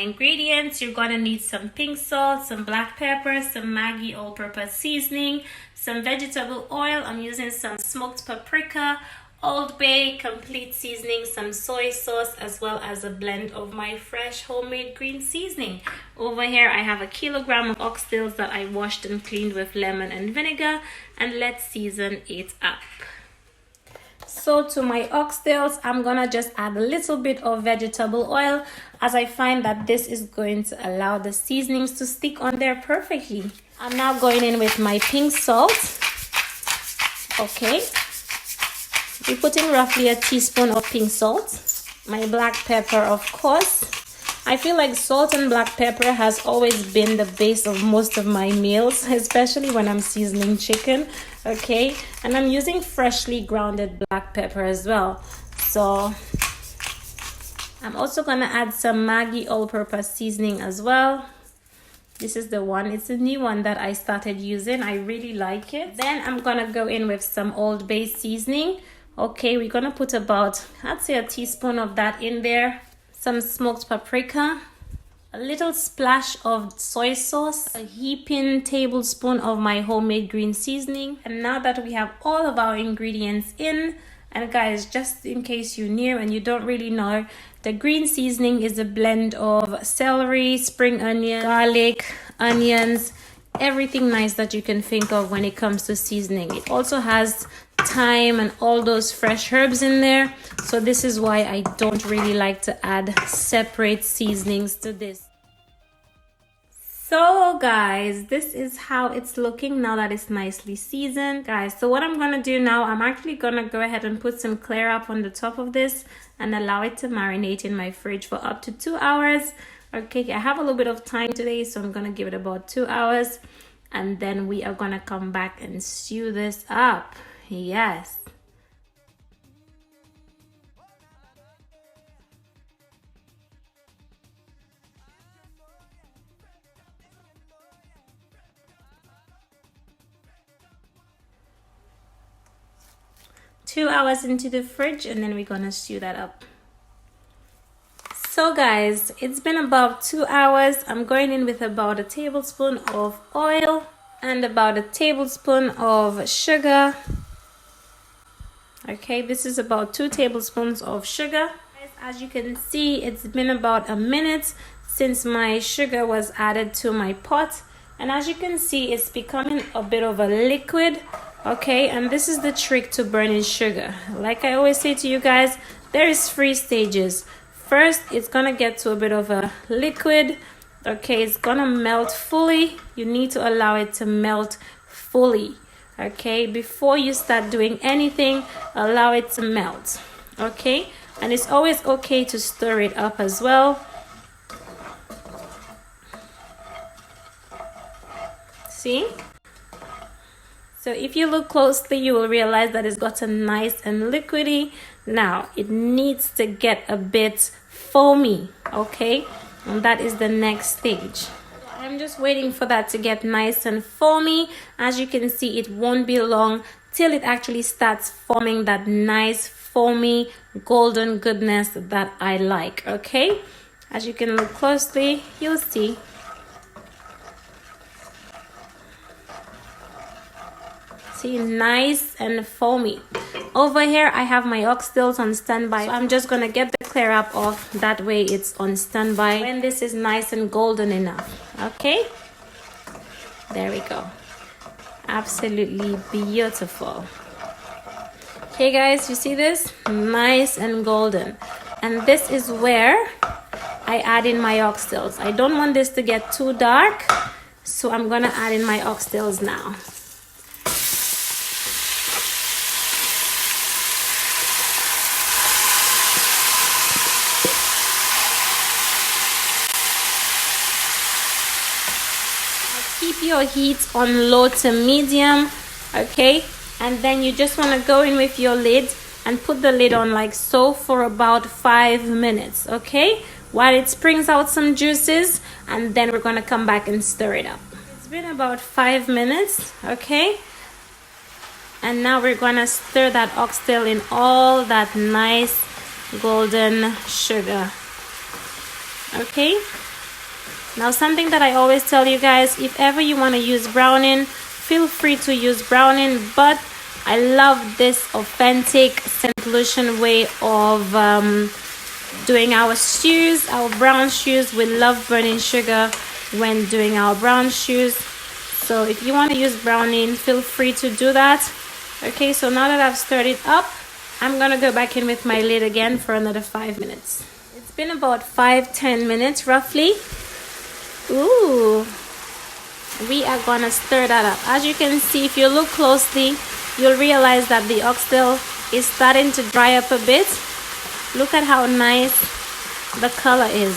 ingredients. You're gonna need some pink salt, some black pepper, some Maggi all-purpose seasoning, some vegetable oil. I'm using some smoked paprika, Old Bay, complete seasoning, some soy sauce, as well as a blend of my fresh homemade green seasoning. Over here I have a kilogram of oxtails that I washed and cleaned with lemon and vinegar, and let's season it up. So to my oxtails, I'm gonna just add a little bit of vegetable oil, as I find that this is going to allow the seasonings to stick on there perfectly. I'm now going in with my pink salt. Okay, we put in roughly a teaspoon of pink salt. My black pepper, of course. I feel like salt and black pepper has always been the base of most of my meals, especially when I'm seasoning chicken. Okay, and I'm using freshly grounded black pepper as well. So I'm also gonna add some Maggi all-purpose seasoning as well. This is the one, it's a new one that I started using. I really like it. Then I'm gonna go in with some Old Bay seasoning. Okay, we're gonna put about, I'd say, a teaspoon of that in there. Some smoked paprika, a little splash of soy sauce, a heaping tablespoon of my homemade green seasoning. And now that we have all of our ingredients in, and guys, just in case you're new and you don't really know, the green seasoning is a blend of celery, spring onion, garlic, onions, everything nice that you can think of when it comes to seasoning. It also has thyme and all those fresh herbs in there, so this is why I don't really like to add separate seasonings to this. So guys, this is how it's looking now that it's nicely seasoned, guys. So what I'm gonna do now, I'm actually gonna go ahead and put some clear up on the top of this and allow it to marinate in my fridge for up to 2 hours. Okay, I have a little bit of time today, so I'm gonna give it about 2 hours, and then we are gonna come back and stew this up. Yes. Two hours into the fridge, and then we're gonna stew that up. So guys, it's been about 2 hours. I'm going in with about a tablespoon of oil and about a tablespoon of sugar. Okay, this is about 2 tablespoons of sugar. As you can see, it's been about a minute since my sugar was added to my pot, and as you can see, it's becoming a bit of a liquid. Okay, and this is the trick to burning sugar. Like I always say to you guys, there is 3 stages. First, it's gonna get to a bit of a liquid. Okay, it's gonna melt fully. You need to allow it to melt fully. Okay, before you start doing anything, allow it to melt. Okay, and it's always okay to stir it up as well. See? So if you look closely, you will realize that it's gotten nice and liquidy. Now it needs to get a bit foamy. Okay, and that is the next stage. I'm just waiting for that to get nice and foamy. As you can see, it won't be long till it actually starts forming that nice foamy golden goodness that I like. Okay, as you can look closely, you'll see. See, nice and foamy. Over here I have my oxtails on standby, so I'm just gonna get the clear up off, that way it's on standby when this is nice and golden enough. Okay, there we go. Absolutely beautiful. Okay guys, you see this? Nice and golden. And this is where I add in my oxtails. I don't want this to get too dark, so I'm gonna add in my oxtails now. Keep your heat on low to medium, okay? And then you just want to go in with your lid and put the lid on like so for about 5 minutes, okay? While it springs out some juices, and then we're going to come back and stir it up. It's been about 5 minutes, okay? And now we're going to stir that oxtail in all that nice golden sugar, okay? Now, something that I always tell you guys, if ever you want to use browning, feel free to use browning, but I love this authentic St. Lucian way of doing our stews, our brown stews. We love burning sugar when doing our brown stews. So if you want to use browning, feel free to do that. Okay, so now that I've stirred it up, I'm gonna go back in with my lid again for another 5 minutes. It's been about 5-10 minutes roughly. Ooh, we are gonna stir that up. As you can see, if you look closely, you'll realize that the oxtail is starting to dry up a bit. Look at how nice the color is.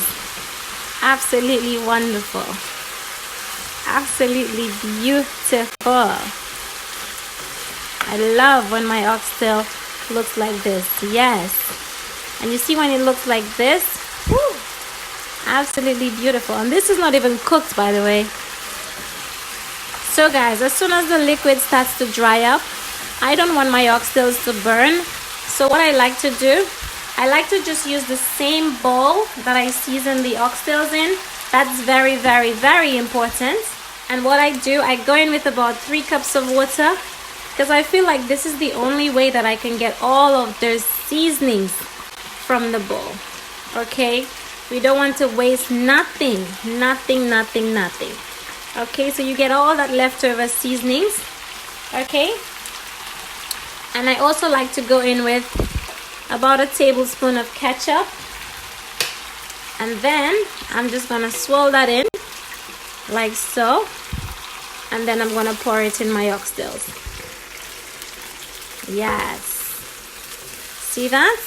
Absolutely wonderful. Absolutely beautiful. I love when my oxtail looks like this. Yes. And you see when it looks like this? Woo! Absolutely beautiful. And this is not even cooked, by the way. So guys, as soon as the liquid starts to dry up, I don't want my oxtails to burn. So what I like to do, I like to just use the same bowl that I season the oxtails in. That's very, very, very important. And what I do, I go in with about 3 cups of water, because I feel like this is the only way that I can get all of those seasonings from the bowl. Okay, we don't want to waste nothing. Okay, so you get all that leftover seasonings. Okay, and I also like to go in with about a tablespoon of ketchup, and then I'm just gonna swirl that in like so, and then I'm gonna pour it in my oxtails. Yes, see that?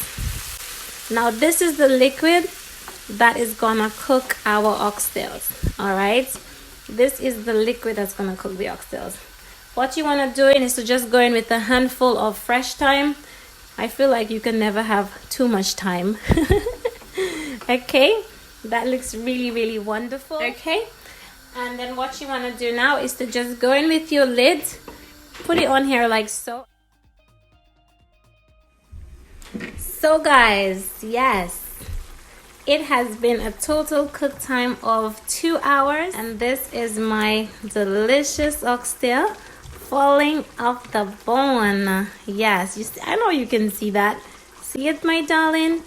Now this is the liquid that is gonna cook our oxtails. All right, this is the liquid that's gonna cook the oxtails. What you want to do is to just go in with a handful of fresh thyme. I feel like you can never have too much thyme. Okay, that looks really, really wonderful. Okay, and then what you want to do now is to just go in with your lid, put it on here like so. So guys, yes, it has been a total cook time of 2 hours, and this is my delicious oxtail falling off the bone. Yes, you see, I know you can see that. See it, my darling?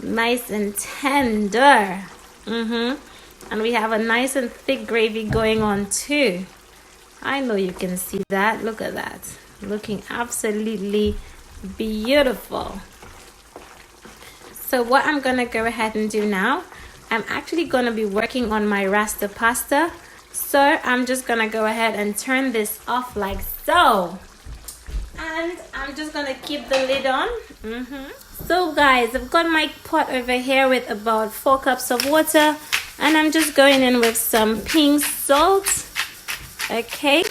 Nice and tender. And we have a nice and thick gravy going on too. I know you can see that. Look at that. Looking absolutely beautiful. So what I'm gonna go ahead and do now, I'm actually gonna be working on my Rasta pasta. So I'm just gonna go ahead and turn this off like so. And I'm just gonna keep the lid on. So guys, I've got my pot over here with about 4 cups of water, and I'm just going in with some pink salt. Okay.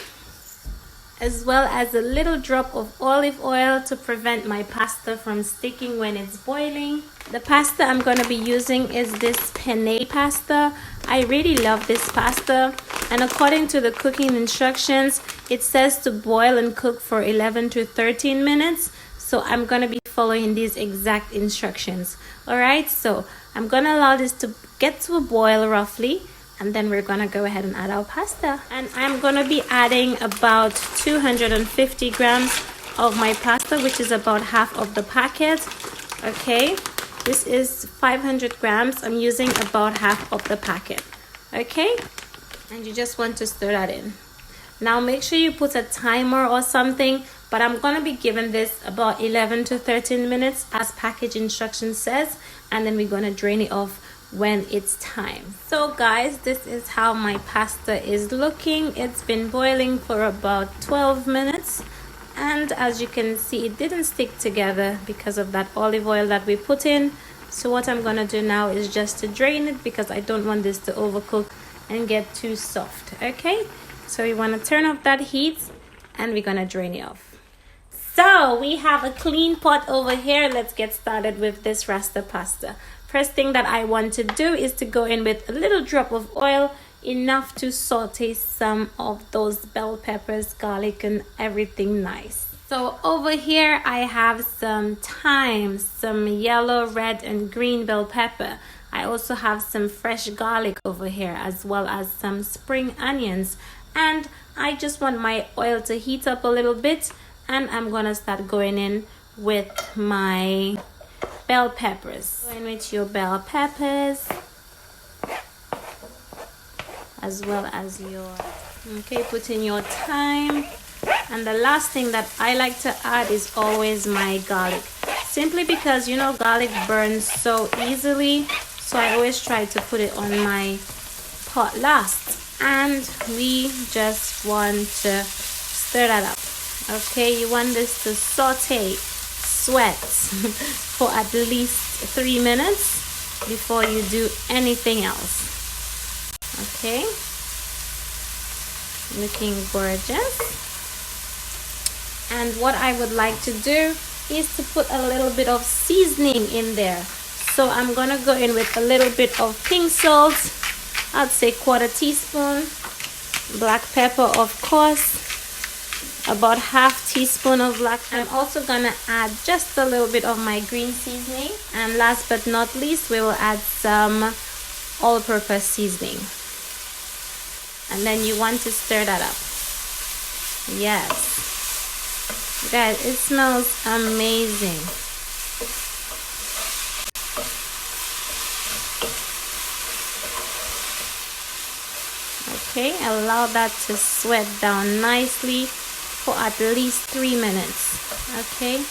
As well as a little drop of olive oil to prevent my pasta from sticking when it's boiling. The pasta I'm going to be using is this penne pasta. I really love this pasta, and according to the cooking instructions, it says to boil and cook for 11 to 13 minutes. So I'm going to be following these exact instructions. Alright, so I'm going to allow this to get to a boil roughly, and then we're gonna go ahead and add our pasta. And I'm gonna be adding about 250 grams of my pasta, which is about half of the packet. Okay, this is 500 grams. I'm using about half of the packet. Okay, and you just want to stir that in. Now make sure you put a timer or something, but I'm gonna be giving this about 11 to 13 minutes as package instruction says, and then we're gonna drain it off when it's time. So guys, this is how my pasta is looking. It's been boiling for about 12 minutes, and as you can see, it didn't stick together because of that olive oil that we put in. So what I'm gonna do now is just to drain it, because I don't want this to overcook and get too soft. Okay, so you want to turn off that heat, and we're gonna drain it off. So we have a clean pot over here. Let's get started with this Rasta pasta. First thing that I want to do is to go in with a little drop of oil, enough to saute some of those bell peppers, garlic, and everything nice. So over here I have some thyme, some yellow, red, and green bell pepper. I also have some fresh garlic over here, as well as some spring onions. And I just want my oil to heat up a little bit, and I'm gonna start going in with my bell peppers. Go in with your bell peppers, as well as your, okay, put in your thyme. And the last thing that I like to add is always my garlic, simply because, you know, garlic burns so easily, so I always try to put it on my pot last. And we just want to stir that up. Okay, you want this to saute, sweat for at least 3 minutes before you do anything else. Okay, looking gorgeous. And what I would like to do is to put a little bit of seasoning in there. So I'm gonna go in with a little bit of pink salt, I'd say 1/4 teaspoon, black pepper of course, about 1/2 teaspoon of black pepper. I'm also gonna add just a little bit of my green seasoning, and last but not least we will add some all-purpose seasoning. And then you want to stir that up. Yes. Guys, it smells amazing. Okay, allow that to sweat down nicely for at least 3 minutes. Okay.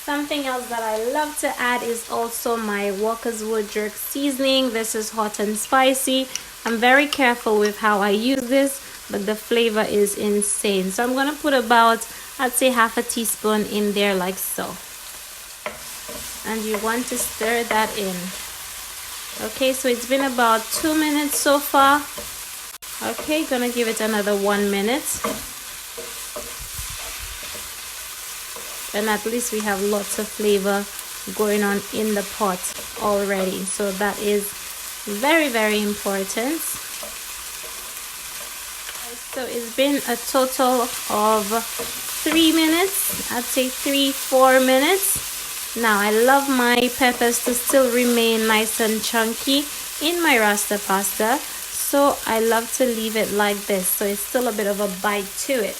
Something else that I love to add is also my Walker's Wood jerk seasoning. This is hot and spicy. I'm very careful with how I use this, but the flavor is insane. So I'm gonna put about, I'd say 1/2 teaspoon in there, like so. And you want to stir that in. Okay, so it's been about 2 minutes so far. Okay, gonna give it another 1 minute. And at least we have lots of flavor going on in the pot already. So that is very, very important. So it's been a total of 3 minutes. I'd say 3-4 minutes. Now I love my peppers to still remain nice and chunky in my Rasta pasta. So I love to leave it like this, so it's still a bit of a bite to it.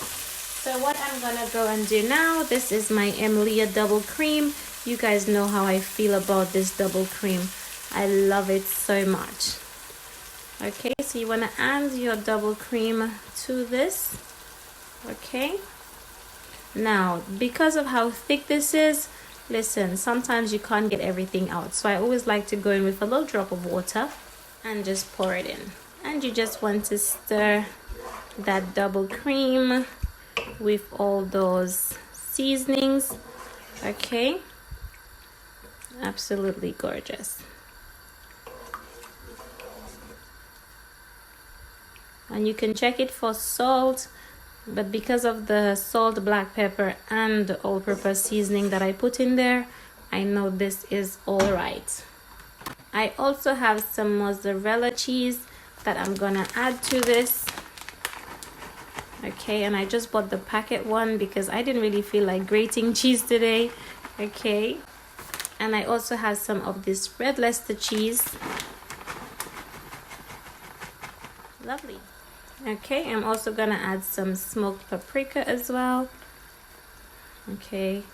So what I'm gonna go and do now, this is my Emilia double cream. You guys know how I feel about this double cream. I love it so much. Okay, so you want to add your double cream to this. Okay, now because of how thick this is, listen, sometimes you can't get everything out, so I always like to go in with a little drop of water and just pour it in. And you just want to stir that double cream with all those seasonings. Okay, absolutely gorgeous. And you can check it for salt, but because of the salt, black pepper and the all-purpose seasoning that I put in there, I know this is all right. I also have some mozzarella cheese that I'm gonna add to this. Okay, and I just bought the packet one because I didn't really feel like grating cheese today. Okay, and I also have some of this Red Leicester cheese. Lovely. Okay, I'm also gonna add some smoked paprika as well. Okay,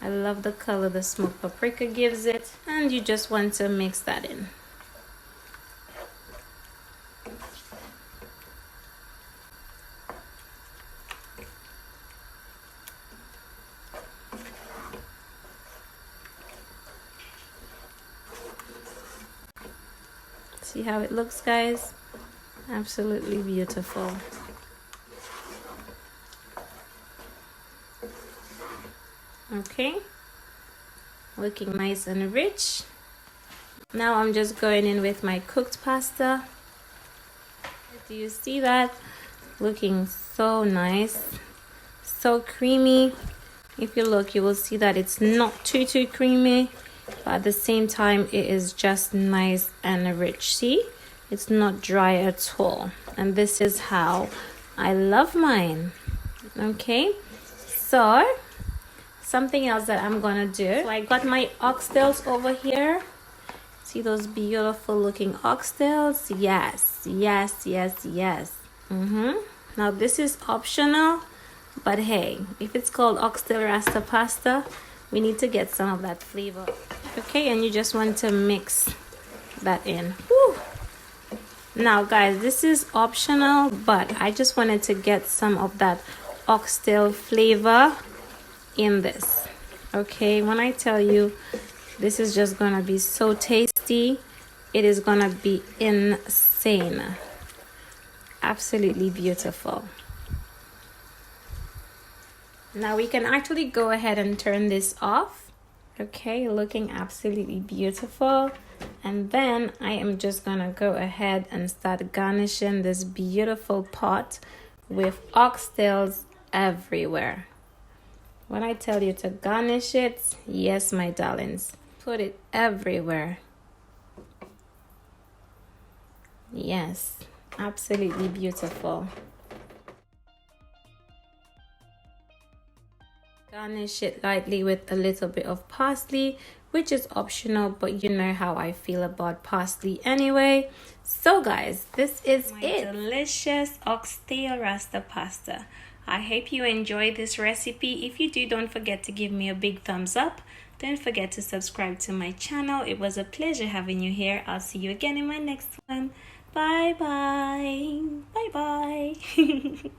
I love the color the smoked paprika gives it, and you just want to mix that in. See how it looks, guys? Absolutely beautiful. Okay, looking nice and rich. Now I'm just going in with my cooked pasta. Do you see that? Looking so nice, so creamy. If you look, you will see that it's not too creamy, but at the same time it is just nice and rich. See, it's not dry at all, and this is how I love mine. Okay, so something else that I'm gonna do, so I got my oxtails over here. See those beautiful looking oxtails? Yes, yes, yes, yes. Now this is optional, but hey, if it's called oxtail Rasta pasta, we need to get some of that flavor. Okay, and you just want to mix that in. Woo. Now guys, this is optional, but I just wanted to get some of that oxtail flavor in this. Okay, when I tell you this is just gonna be so tasty, it is gonna be insane. Absolutely beautiful. Now we can actually go ahead and turn this off. Okay, looking absolutely beautiful. And then I am just gonna go ahead and start garnishing this beautiful pot with oxtails everywhere. When I tell you to garnish it, yes, my darlings, put it everywhere. Yes, absolutely beautiful. Garnish it lightly with a little bit of parsley, which is optional, but you know how I feel about parsley anyway. So guys, this is it. Delicious oxtail Rasta pasta. I hope you enjoyed this recipe. If you do, don't forget to give me a big thumbs up. Don't forget to subscribe to my channel. It was a pleasure having you here. I'll see you again in my next one. Bye bye. Bye bye.